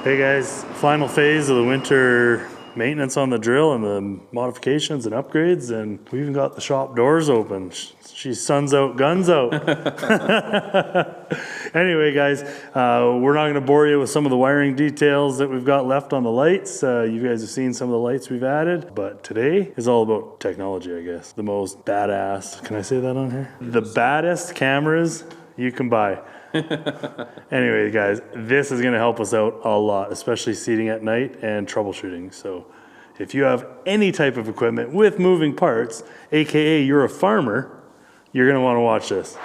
Hey guys, final phase of the winter maintenance on the drill and the modifications and upgrades, and we even got the shop doors open. She's suns out, guns out. Anyway, guys, we're not going to bore you with some of the wiring details that we've got left on the lights. You guys have seen some of the lights we've added, but today is all about technology, I guess. The most badass, can I say that on here? The baddest cameras you can buy. Anyway, guys, this is going to help us out a lot, especially seating at night and troubleshooting. So if you have any type of equipment with moving parts, AKA you're a farmer, you're going to want to watch this.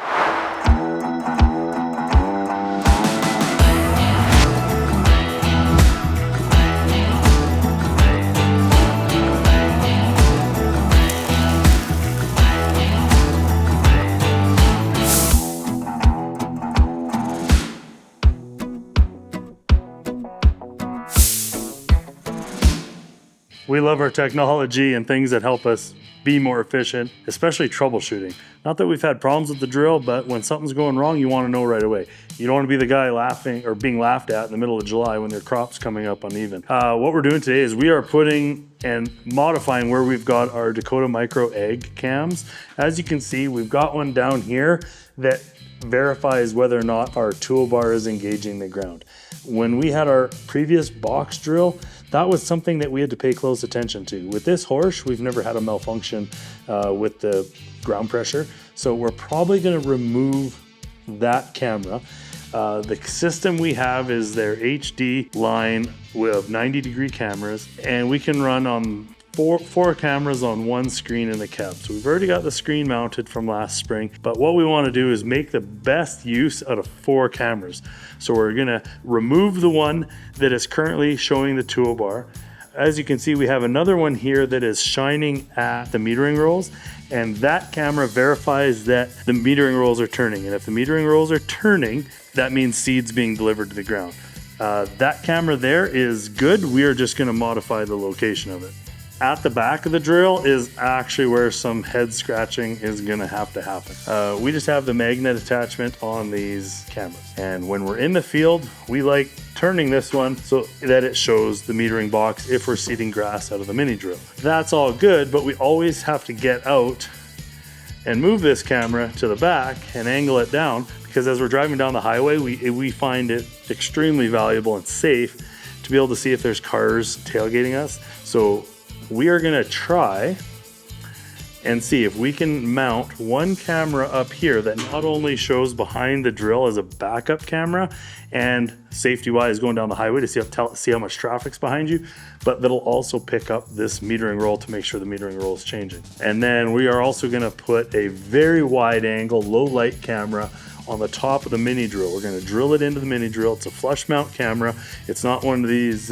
We love our technology and things that help us be more efficient, especially troubleshooting. Not that we've had problems with the drill, but when something's going wrong, you want to know right away. You don't want to be the guy laughing or being laughed at in the middle of July when their crop's coming up uneven. What we're doing today is we are putting and modifying where we've got our Dakota Micro egg cams. As you can see, we've got one down here that verifies whether or not our toolbar is engaging the ground. When we had our previous box drill, that was something that we had to pay close attention to. With this Horsch, we've never had a malfunction with the ground pressure, so we're probably going to remove that camera. The system we have is their HD line with 90-degree cameras, and we can run on four cameras on one screen in the cab. So we've already got the screen mounted from last spring, but what we want to do is make the best use out of 4 cameras. So we're going to remove the one that is currently showing the toolbar. As you can see, we have another one here that is shining at the metering rolls, and that camera verifies that the metering rolls are turning. And if the metering rolls are turning, that means seeds being delivered to the ground. That camera there is good. We are just going to modify the location of it. At the back of the drill is actually where some head scratching is gonna have to happen. We just have the magnet attachment on these cameras. And when we're in the field, we like turning this one so that it shows the metering box if we're seeding grass out of the mini drill. That's all good, but we always have to get out and move this camera to the back and angle it down, because as we're driving down the highway, we find it extremely valuable and safe to be able to see if there's cars tailgating us. So we are going to try and see if we can mount one camera up here that not only shows behind the drill as a backup camera and safety-wise going down the highway to see how much traffic's behind you, but that'll also pick up this metering roll to make sure the metering roll is changing. And then we are also going to put a very wide angle, low light camera on the top of the mini drill. We're going to drill it into the mini drill. It's a flush mount camera. It's not one of these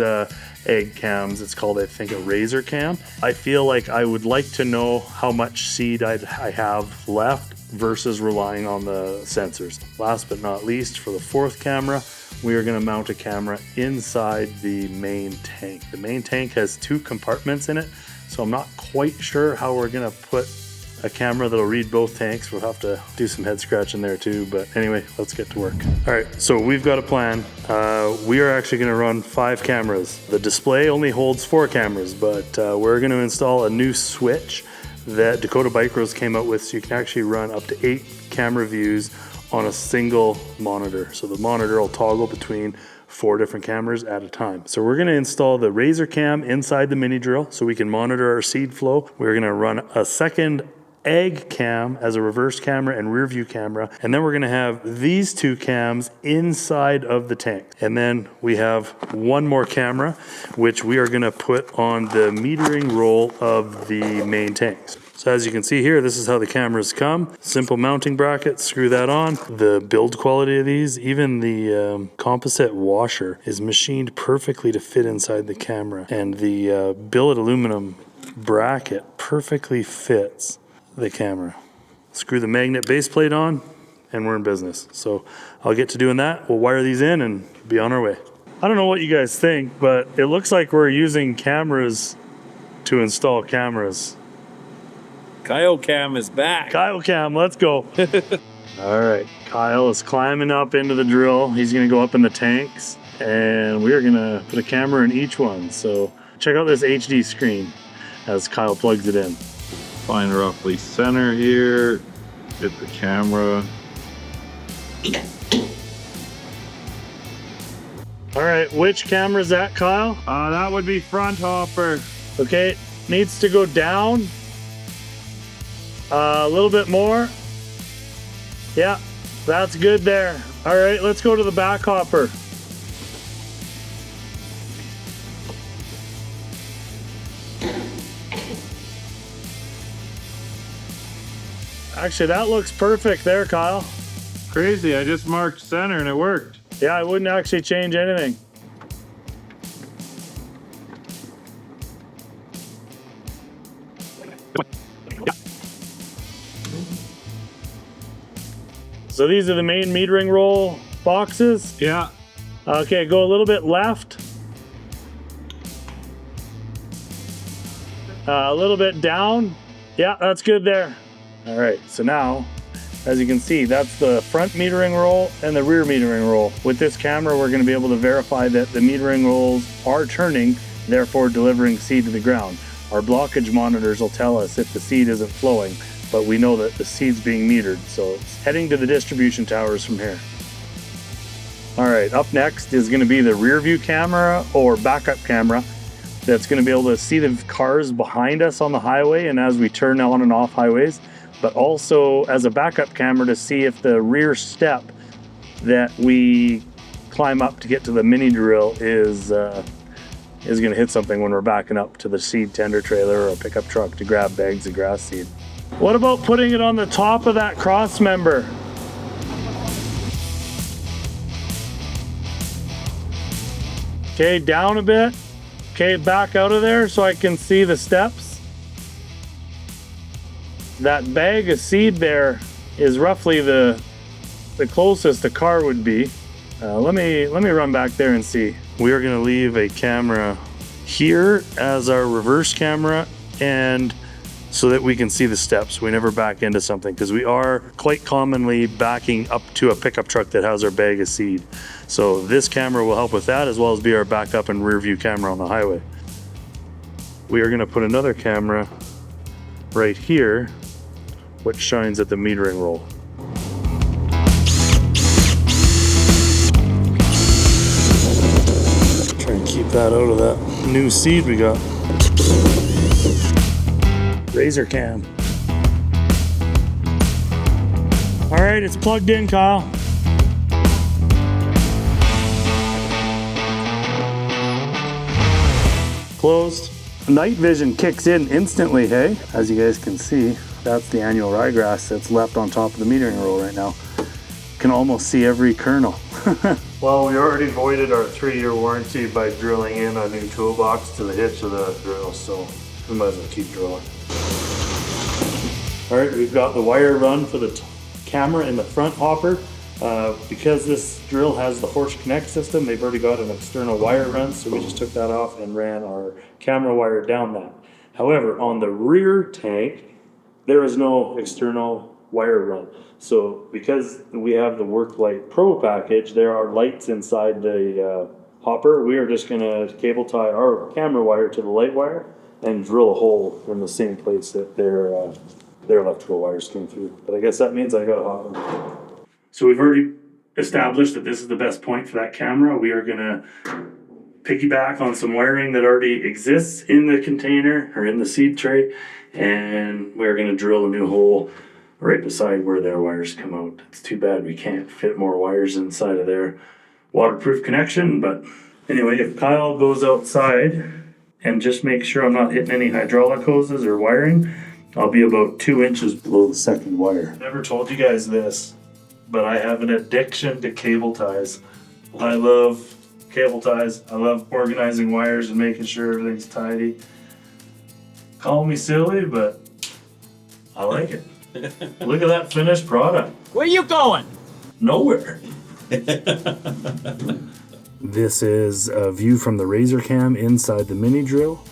egg cams. It's called, I think, a razor cam. I feel like I would like to know how much seed I have left versus relying on the sensors. Last but not least, for the 4th camera, we are going to mount a camera inside the main tank. The main tank has 2 compartments in it, so I'm not quite sure how we're going to put a camera that'll read both tanks. We'll have to do some head scratching there too, but anyway, let's get to work. All right, so we've got a plan. We are actually gonna run 5 cameras. The display only holds 4 cameras, but we're gonna install a new switch that Dakota Micros came out with, so you can actually run up to 8 camera views on a single monitor. So the monitor will toggle between 4 different cameras at a time. So we're gonna install the razor cam inside the mini drill so we can monitor our seed flow. We're gonna run a second egg cam as a reverse camera and rear view camera, and then we're going to have these 2 cams inside of the tank. And then we have one more camera which we are going to put on the metering roll of the main tanks. So as you can see here, this is how the cameras come. Simple mounting bracket, screw that on. The build quality of these, even the composite washer is machined perfectly to fit inside the camera, and the billet aluminum bracket perfectly fits the camera. Screw the magnet base plate on and we're in business. So I'll get to doing that. We'll wire these in and be on our way. I don't know what you guys think, but it looks like we're using cameras to install cameras. Kyocam is back. Kyocam, let's go. All right, Kyle is climbing up into the drill. He's gonna go up in the tanks and we're gonna put a camera in each one. So check out this HD screen as Kyle plugs it in. Find roughly center here. Hit the camera. All right, which camera is that, Kyle? That would be front hopper. Okay, needs to go down a little bit more. Yeah, that's good there. All right, let's go to the back hopper. Actually, that looks perfect there, Kyle. Crazy, I just marked center and it worked. Yeah, I wouldn't actually change anything. So these are the main metering roll boxes. Yeah. Okay, go a little bit left. A little bit down. Yeah, that's good there. All right, so now, as you can see, that's the front metering roll and the rear metering roll. With this camera, we're gonna be able to verify that the metering rolls are turning, therefore delivering seed to the ground. Our blockage monitors will tell us if the seed isn't flowing, but we know that the seed's being metered, so it's heading to the distribution towers from here. All right, up next is gonna be the rear view camera or backup camera that's gonna be able to see the cars behind us on the highway and as we turn on and off highways, but also as a backup camera to see if the rear step that we climb up to get to the mini drill is gonna hit something when we're backing up to the seed tender trailer or a pickup truck to grab bags of grass seed. What about putting it on the top of that cross member? Okay, down a bit. Okay, back out of there so I can see the steps. That bag of seed there is roughly the closest the car would be. Let me run back there and see. We are gonna leave a camera here as our reverse camera and so that we can see the steps. We never back into something because we are quite commonly backing up to a pickup truck that has our bag of seed. So this camera will help with that as well as be our backup and rear view camera on the highway. We are gonna put another camera right here, which shines at the metering roll. Try and keep that out of that new seed we got. Razor cam. All right, it's plugged in, Kyle. Closed. Night vision kicks in instantly, hey? As you guys can see, that's the annual ryegrass that's left on top of the metering roll right now. Can almost see every kernel. Well, we already voided our 3-year warranty by drilling in a new toolbox to the hitch of the drill, so we might as well keep drilling. All right, we've got the wire run for the camera in the front hopper. Because this drill has the Horsch Connect system, they've already got an external wire run, so we just took that off and ran our camera wire down that. However, on the rear tank, there is no external wire run. So because we have the WorkLight Pro package, there are lights inside the hopper. We are just gonna cable tie our camera wire to the light wire and drill a hole in the same place that their electrical wires came through. But I guess that means I got a hot one. So we've already established that this is the best point for that camera. We are gonna piggyback on some wiring that already exists in the container or in the seed tray, and we're gonna drill a new hole right beside where their wires come out. It's too bad we can't fit more wires inside of their waterproof connection, but anyway, if Kyle goes outside and just make sure I'm not hitting any hydraulic hoses or wiring, I'll be about 2 inches below the second wire. Never told you guys this, but I have an addiction to cable ties. I love cable ties. I love organizing wires and making sure everything's tidy. Call me silly, but I like it. Look at that finished product. Where you going? Nowhere. This is a view from the Razor Cam inside the mini drill,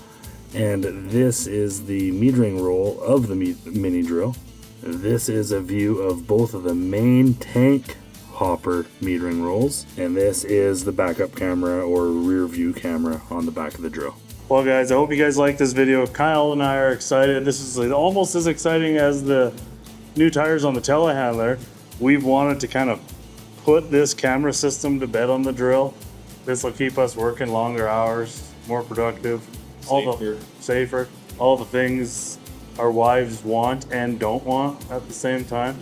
and this is the metering roll of the mini drill. This is a view of both of the main tank hopper metering rolls, and this is the backup camera or rear view camera on the back of the drill. Well guys, I hope you guys like this video. Kyle and I are excited. This is like almost as exciting as the new tires on the telehandler. We've wanted to kind of put this camera system to bed on the drill. This will keep us working longer hours, more productive, safer, all the things our wives want and don't want at the same time.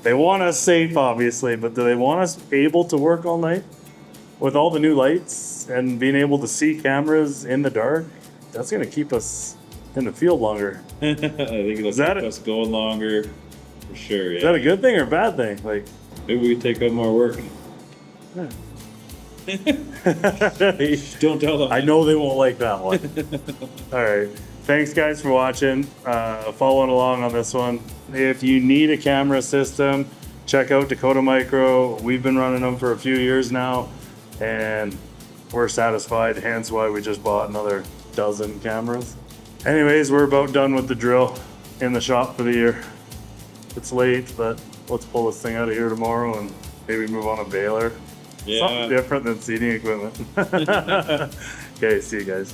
They want us safe, obviously, but do they want us able to work all night? With all the new lights and being able to see cameras in the dark, that's going to keep us in the field longer. I think it'll keep us going longer, for sure. Yeah. Is that a good thing or a bad thing? Like, maybe we could take up more work. yeah. Don't tell them. I know they won't like that one. All right. Thanks, guys, for watching. Following along on this one. If you need a camera system, check out Dakota Micro. We've been running them for a few years now, and we're satisfied. Hence why we just bought another dozen cameras. Anyways, we're about done with the drill in the shop for the year. It's late, but let's pull this thing out of here tomorrow and maybe move on a baler. Yeah. Something different than seating equipment. Okay, see you guys.